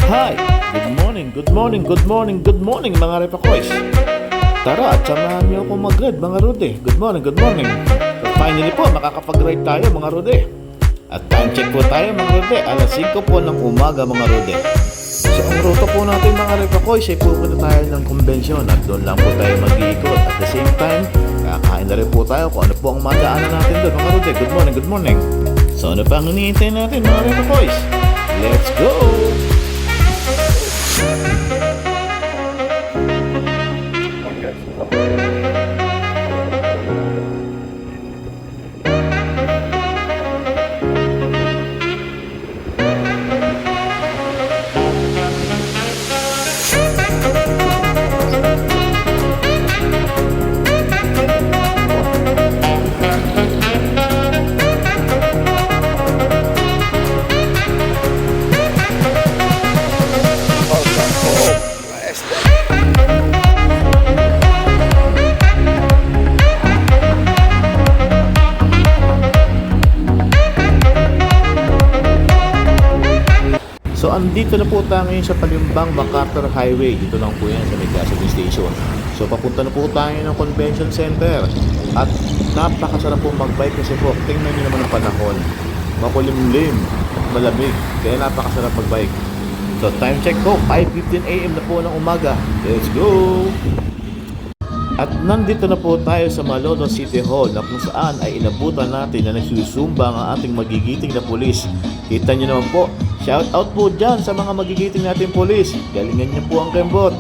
Hi! Good morning mga Repakoys! Tara at samahan niyo ako mag-ride mga Rude. Good morning. So finally po, makakapag-ride tayo mga Rude. At time check po tayo mga Rude, alas 5 po ng umaga mga Rude. So ang ruta po natin mga Repakoys ay pupunta tayo ng convention at doon lang po tayo mag-iikot. At the same time, kakain na rin po tayo kung ano po ang madaanan natin doon mga Rude. Good morning. So ano pa ang hinihintay natin mga Repakoys? Let's go! So andito na po tayo ngayon sa Palimbang MacArthur Highway. Dito lang po yan sa may gasoline station. So papunta na po tayo ng convention center. At napakasarap po magbike kasi po tingnan nyo naman ang panahon. Makulimlim at malamig. Kaya napakasarap magbike. So time check po, 5:15 AM na po ng umaga. Let's go! At nandito na po tayo sa Malolos City Hall na kung saan ay inabutan natin na nagsusumbang ang ating magigiting na pulis. Kita nyo naman po, shout out po dyan sa mga magigiting natin pulis. Galingan nyo po ang kembot.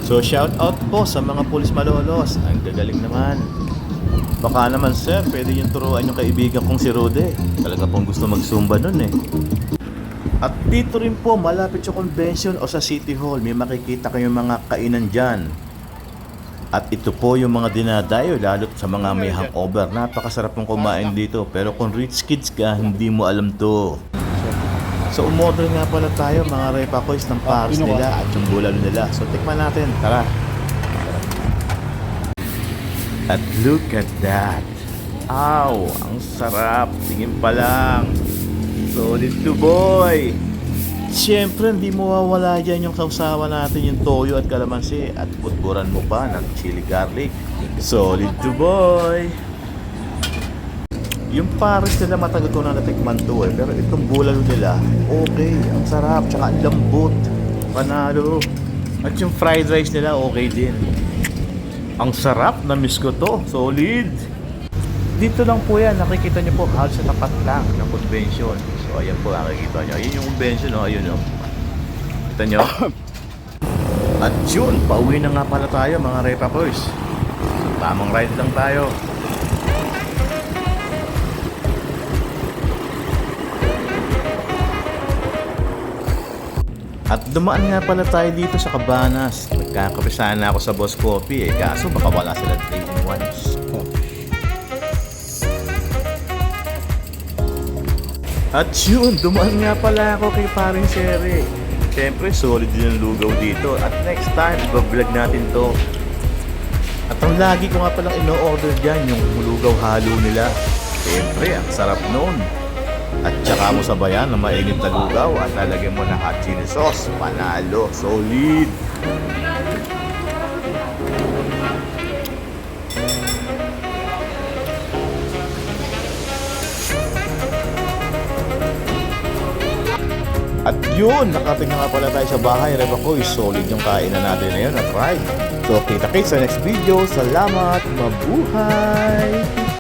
So shout out po sa mga pulis Malolos. Ang gagaling naman. Baka naman sir, pwede yung turuan yung kaibigan kong si Rude. Talaga pong gusto magsumba nun eh. At dito rin po, malapit sa convention o sa City Hall, may makikita kayong mga kainan dyan. At ito po yung mga dinadayo, lalo sa mga may hangover. Napakasarap pong kumain dito. Pero kung rich kids ka, hindi mo alam to. So umorder nga pala tayo mga Repakoys ng pares nila at yung bulalo nila. So tikman natin, tara. At look at that. Ow, ang sarap. Tingin pa lang. Solid to boy. Siyempre hindi mo mawawala dyan yung sausawa natin, yung toyo at kalamansi. At butburan mo pa ng chili garlic. Solid to boy. Yung pares nila matagal ko na natikman to eh. Pero itong bulalo nila, okay. Ang sarap, tsaka ang lambot. Panalo. At yung fried rice nila, okay din. Ang sarap, na-miss ko to. Solid. Dito lang po yan, nakikita nyo po, halos sa tapat lang ng convention. So ayan po, nakikita nyo. Ayun yung convention, oh. Ayun, oh. Kita nyo? At yun, pauwi na nga pala tayo mga Repakoys. Tamang ride lang tayo. At dumaan nga pala tayo dito sa Cabanas. Nagkakapisahan na ako sa Boss Coffee eh. Kaso baka wala sila 3-in-1s. At yun, dumaan nga pala ako kay Paring Sere. Siyempre, solid din ang lugaw dito. At next time, ibablog natin to. At ang lagi ko nga palang ino-order dyan, yung lugaw halo nila. Siyempre, ang sarap nun. At tsaka mo sabayan ng mainit na lugaw at lalagyan mo ng hot chili sauce. Panalo, solid. At yun, nakating na nga pala tayo sa bahay. Repakoys, solid yung kainan natin ngayon at right. So kita-kits sa next video. Salamat, mabuhay!